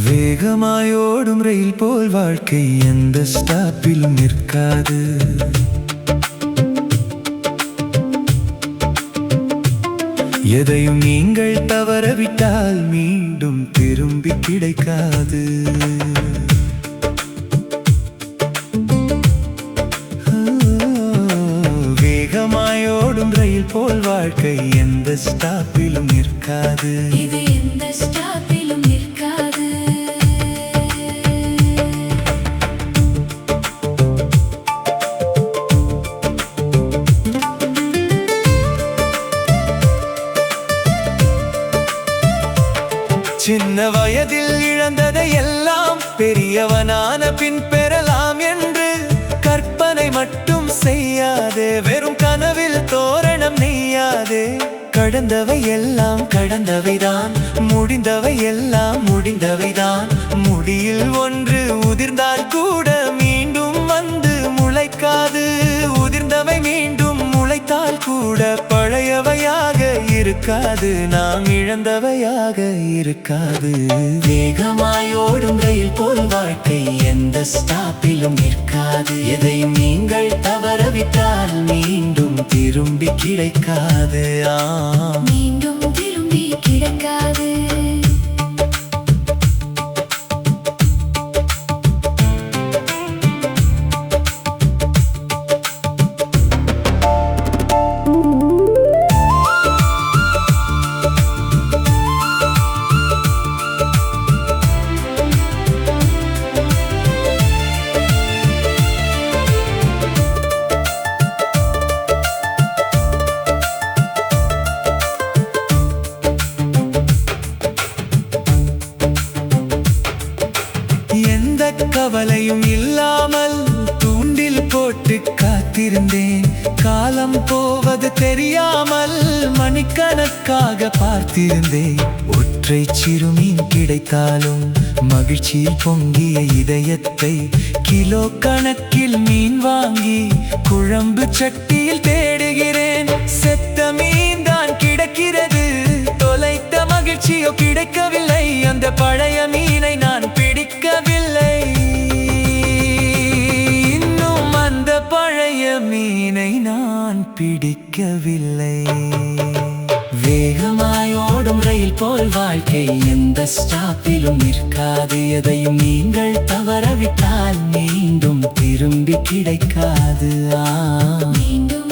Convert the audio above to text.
வேகமாயோடும் ரயில் போல் வாழ்க்கை எந்த ஸ்டாப்பிலும் நிற்காது. எதையும் நீங்கள் தவறவிட்டால் மீண்டும் திரும்பி கிடைக்காது. வேகமாயோடும் ரயில் போல் வாழ்க்கை எந்த ஸ்டாப்பிலும் நிற்காது. இது எந்த ஸ்டாப்பிலும் நிற்காது. சின்ன வயதில் இழந்ததை எல்லாம் பெரியவனான பின் பெறலாம் என்று கற்பனை மட்டும் செய்யாதே. வெறும் கனவில் தோரணம் நெய்யாதே. கடந்தவை எல்லாம் கடந்தவைதான், முடிந்தவை எல்லாம் முடிந்தவைதான். முடியில் ஒன்று உதிர்ந்தால் கூட மீண்டும் வந்து முளைக்காது. உதிர்ந்தவை மீண்டும் முளைத்தால் கூட பழையவையாக இருக்காது. நாம் இழந்தவையாக இருக்காது. வேகமாயோடும் ரயில் போல் வாழ்க்கை எந்த ஸ்டாப்பிலும் நிற்காது. எதையும் நீங்கள் தவறவிட்டால் மீண்டும் திரும்பி கிடைக்காது. மீண்டும் திரும்பி கிடைக்காது. எந்த கவலையும் இல்லாமல் தூண்டில் போட்டு காத்திருந்தேன். காலம் போவது தெரியாமல் மணிக்கணக்காக பார்த்திருந்தேன். ஒற்றை சிறுமீன் கிடைத்தாலும் மகிழ்ச்சியில் பொங்கிய இதயத்தை கிலோ கணக்கில் மீன் வாங்கி குழம்பு சட்டியில் தேடுகிறேன். செத்த மீன் தான் கிடக்கிறது, தொலைத்த மகிழ்ச்சியோ கிடைக்கவில்லை. அந்த பழைய மீனை நான் பிடிக்கவில்லை. இன்னும் அந்த பழைய மீனை நான் பிடிக்கவில்லை. வேகமாயோடும் ரயில் போல் வாழ்க்கை எந்த ஸ்டாப்பிலும் நிற்காது. எதையும் நீங்கள் தவறவிட்டால் மீண்டும் திரும்பி கிடைக்காது. மீண்டும்